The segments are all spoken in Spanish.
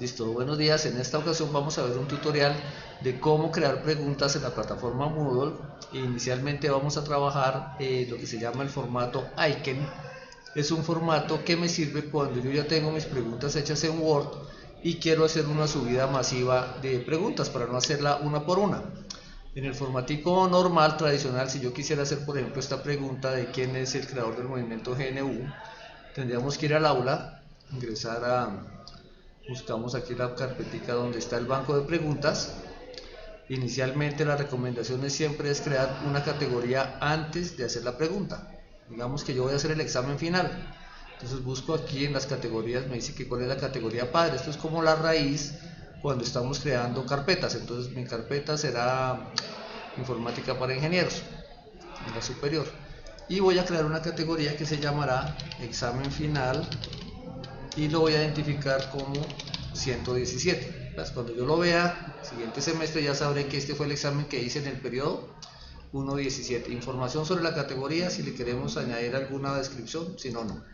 Listo, buenos días. En esta ocasión vamos a ver un tutorial de cómo crear preguntas en la plataforma Moodle. Inicialmente vamos a trabajar lo que se llama el formato Icon. Es un formato que me sirve cuando yo ya tengo mis preguntas hechas en Word y quiero hacer una subida masiva de preguntas para no hacerla una por una. En el formatico normal, tradicional, si yo quisiera hacer por ejemplo esta pregunta de quién es el creador del movimiento GNU, tendríamos que ir al aula, ingresar buscamos aquí la carpetica donde está el banco de preguntas. Inicialmente la recomendación siempre es crear una categoría antes de hacer la pregunta. Digamos que yo voy a hacer el examen final, entonces busco aquí en las categorías, me dice que cuál es la categoría padre. Esto es como la raíz cuando estamos creando carpetas. Entonces mi carpeta será informática para ingenieros, en la superior, y voy a crear una categoría que se llamará examen final y lo voy a identificar como 117. Cuando yo lo vea siguiente semestre ya sabré que este fue el examen que hice en el periodo 1.17. Información sobre la categoría, si le queremos añadir alguna descripción, si no, no.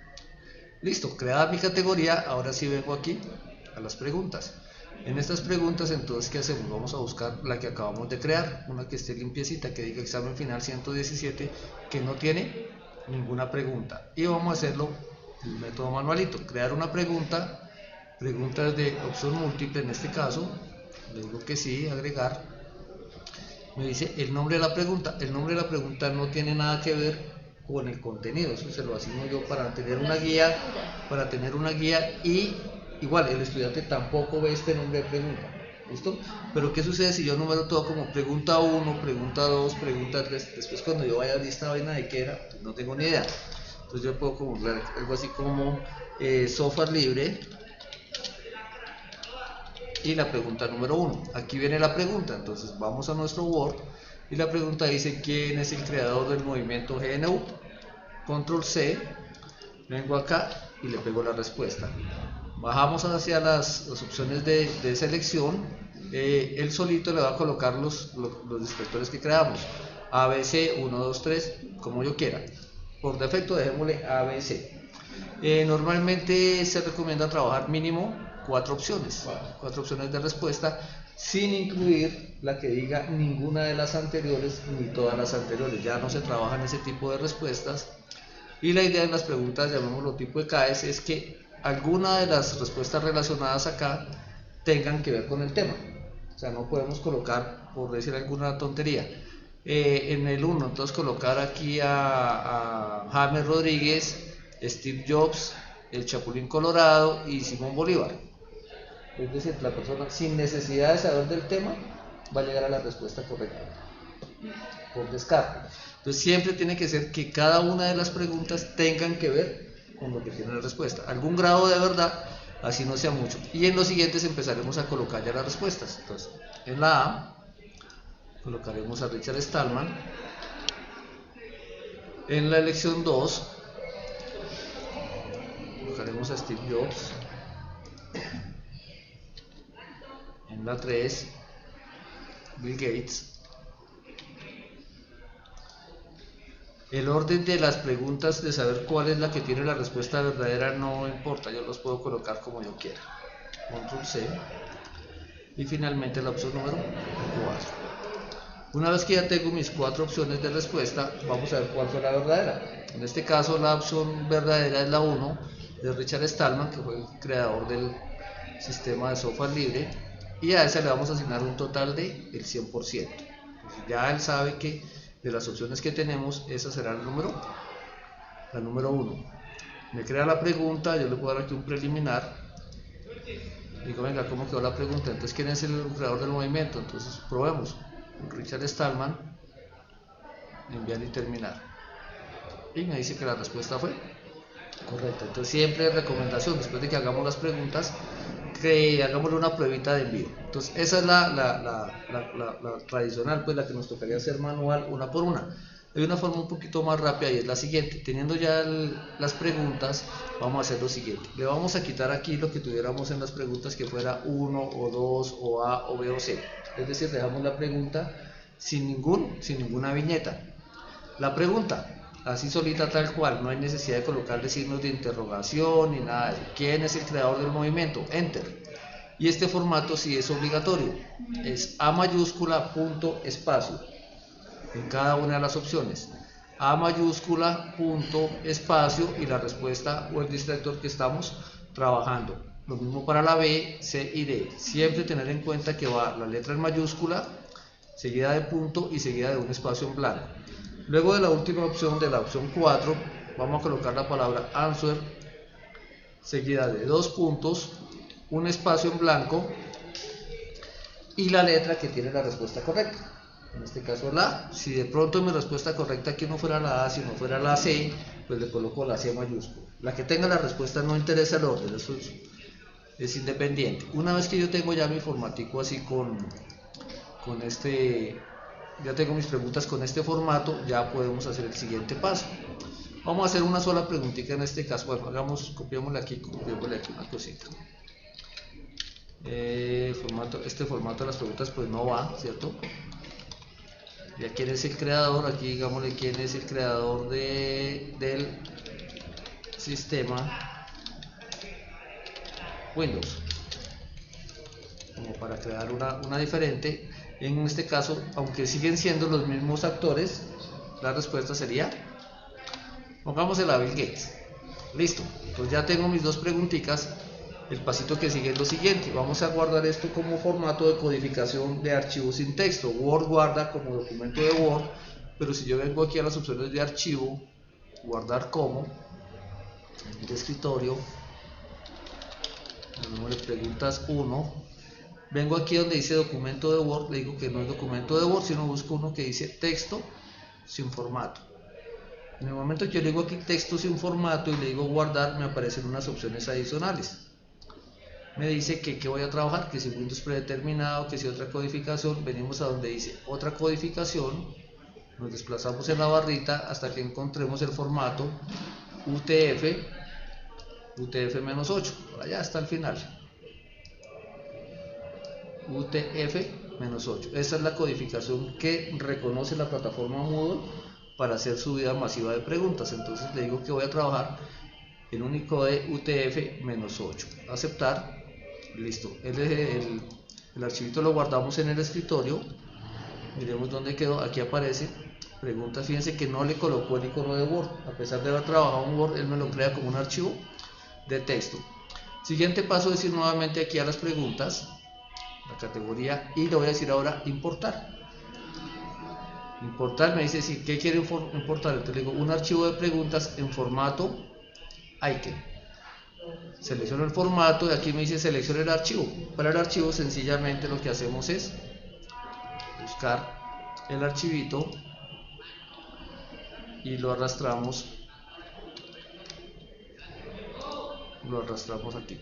Listo, creada mi categoría, ahora sí vengo aquí a las preguntas. En estas preguntas, entonces, ¿qué hacemos? Vamos a buscar la que acabamos de crear, una que esté limpiecita, que diga examen final 117, que no tiene ninguna pregunta. Y vamos a hacerlo el método manualito, crear una pregunta, preguntas de opción múltiple en este caso, le digo que sí, agregar, me dice el nombre de la pregunta. El nombre de la pregunta no tiene nada que ver con el contenido, eso se lo asigno yo para tener una guía, y igual el estudiante tampoco ve este nombre de pregunta. ¿Listo? Pero ¿qué sucede si yo numero todo como pregunta 1, pregunta 2, pregunta 3? Después cuando yo vaya a esta vaina de qué era, pues no tengo ni idea. Entonces yo puedo como algo así como software libre y la pregunta número 1. Aquí viene la pregunta, entonces vamos a nuestro Word y la pregunta dice ¿quién es el creador del movimiento GNU? Control C, vengo acá y le pego la respuesta. Bajamos hacia las opciones de selección. Él solito le va a colocar los descriptores que creamos, ABC, 1, 2, 3, como yo quiera. Por defecto dejémosle ABC. Normalmente se recomienda trabajar mínimo 4 opciones de respuesta, sin incluir la que diga ninguna de las anteriores ni todas las anteriores. Ya no se trabajan ese tipo de respuestas. Y la idea de las preguntas, llamémoslo tipo de CAES, es que alguna de las respuestas relacionadas acá tengan que ver con el tema. O sea, no podemos colocar, por decir alguna tontería, en el 1, entonces colocar aquí a James Rodríguez, Steve Jobs, el Chapulín Colorado y Simón Bolívar. Es decir, la persona sin necesidad de saber del tema va a llegar a la respuesta correcta por descarte. Entonces siempre tiene que ser que cada una de las preguntas tengan que ver con lo que tiene la respuesta, algún grado de verdad, así no sea mucho. Y en los siguientes empezaremos a colocar ya las respuestas. Entonces en la A colocaremos a Richard Stallman, en la elección 2 colocaremos a Steve Jobs, en la 3 Bill Gates. El orden de las preguntas, de saber cuál es la que tiene la respuesta verdadera, no importa, yo los puedo colocar como yo quiera. Control C. Y finalmente la opción número 4. Una vez que ya tengo mis 4 opciones de respuesta, vamos a ver cuál fue la verdadera. En este caso la opción verdadera es la 1, de Richard Stallman, que fue el creador del sistema de software libre, y a esa le vamos a asignar un total de el 100%. Entonces ya él sabe que de las opciones que tenemos, esa será la número 1. Me crea la pregunta, yo le puedo dar aquí un preliminar. Digo, venga, ¿cómo quedó la pregunta? Entonces, ¿quién es el creador del movimiento? Entonces, probemos. Richard Stallman, enviar y terminar. Y me dice que la respuesta fue correcta. Entonces, siempre recomendación, después de que hagamos las preguntas, que hagamos una pruebita de envío. Entonces esa es la tradicional, pues la que nos tocaría hacer manual una por una. Hay una forma un poquito más rápida y es la siguiente. Teniendo ya las preguntas, vamos a hacer lo siguiente. Le vamos a quitar aquí lo que tuviéramos en las preguntas, que fuera 1 o 2 o A o B o C. Es decir, dejamos la pregunta sin ninguna viñeta. La pregunta así solita, tal cual, no hay necesidad de colocarle signos de interrogación ni nada. ¿Quién es el creador del movimiento? Enter. Y este formato sí es obligatorio, es A mayúscula punto espacio en cada una de las opciones. A mayúscula punto espacio y la respuesta o el distractor que estamos trabajando. Lo mismo para la B, C y D. Siempre tener en cuenta que va la letra en mayúscula, seguida de punto y seguida de un espacio en blanco. Luego de la última opción, de la opción 4, vamos a colocar la palabra answer, seguida de 2 puntos, un espacio en blanco y la letra que tiene la respuesta correcta. En este caso la A. Si de pronto mi respuesta correcta aquí no fuera la A, sino fuera la C, pues le coloco la C mayúscula. La que tenga la respuesta no interesa el orden, eso es independiente. Una vez que yo tengo ya mi formatico así con este, ya tengo mis preguntas con este formato, ya podemos hacer el siguiente paso. Vamos a hacer una sola preguntita en este caso. Bueno, copiémosle aquí una cosita. Este formato de las preguntas pues no va, ¿cierto? Ya quién es el creador, aquí digámosle quién es el creador del sistema Windows, como para crear una diferente. En este caso, aunque siguen siendo los mismos actores, la respuesta sería, pongamos el Bill Gates. Listo, pues ya tengo mis dos preguntitas. El pasito que sigue es lo siguiente: vamos a guardar esto como formato de codificación de archivos sin texto. Word guarda como documento de Word, pero si yo vengo aquí a las opciones de archivo, guardar como, de escritorio, le preguntas 1, vengo aquí donde dice documento de Word, le digo que no es documento de Word, sino busco uno que dice texto sin formato. En el momento que yo le digo aquí texto sin formato y le digo guardar, me aparecen unas opciones adicionales. Me dice que voy a trabajar, que si Windows predeterminado, que si otra codificación. Venimos a donde dice otra codificación, nos desplazamos en la barrita hasta que encontremos el formato UTF-8, por allá hasta el final, UTF-8. Esta es la codificación que reconoce la plataforma Moodle para hacer subida masiva de preguntas. Entonces le digo que voy a trabajar en Unicode UTF-8, aceptar. Listo, el archivito lo guardamos en el escritorio. Miremos dónde quedó, aquí aparece preguntas. Fíjense que no le colocó el icono de Word, a pesar de haber trabajado en Word, él me lo crea como un archivo de texto. Siguiente paso es ir nuevamente aquí a las preguntas, la categoría, y le voy a decir ahora importar. Importar me dice si qué quiere importar, entonces le digo un archivo de preguntas en formato Icon. Selecciono el formato y aquí me dice seleccione el archivo. Para el archivo sencillamente lo que hacemos es buscar el archivito y lo arrastramos aquí.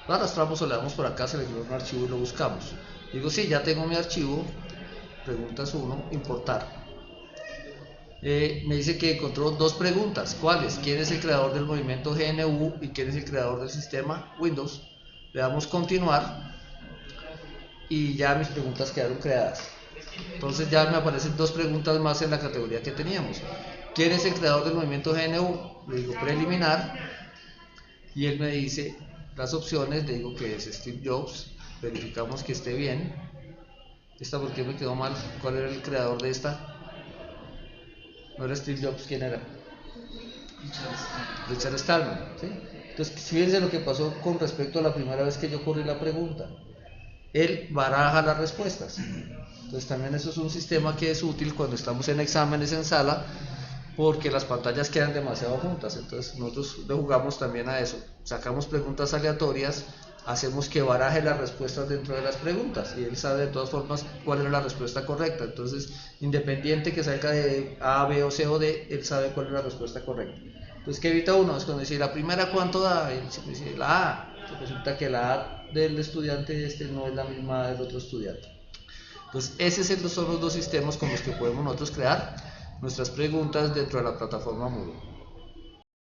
Lo arrastramos o le damos por acá, seleccionamos un archivo y lo buscamos. Digo sí, ya tengo mi archivo, preguntas 1, importar. Me dice que encontró dos preguntas. ¿Cuáles? ¿Quién es el creador del movimiento GNU y quién es el creador del sistema Windows? Le damos continuar y ya mis preguntas quedaron creadas. Entonces ya me aparecen dos preguntas más en la categoría que teníamos. ¿Quién es el creador del movimiento GNU? Le digo preliminar y él me dice las opciones. Le digo que es Steve Jobs. Verificamos que esté bien. ¿Esta por qué me quedó mal? ¿Cuál era el creador de esta? No era Steve Jobs, ¿quién era? Richard Stallman, ¿sí? Entonces, fíjense lo que pasó con respecto a la primera vez que yo corrí la pregunta. Él baraja las respuestas. Entonces, también eso es un sistema que es útil cuando estamos en exámenes en sala, porque las pantallas quedan demasiado juntas. Entonces, nosotros le jugamos también a eso. Sacamos preguntas aleatorias, hacemos que baraje las respuestas dentro de las preguntas y él sabe de todas formas cuál era la respuesta correcta. Entonces, independiente que salga de A, B o C o D, él sabe cuál es la respuesta correcta. Entonces, ¿qué evita uno? Es cuando dice la primera ¿cuánto da? Él dice la A. Entonces, resulta que la A del estudiante no es la misma del otro estudiante. Entonces, esos son los dos sistemas con los que podemos nosotros crear nuestras preguntas dentro de la plataforma Moodle.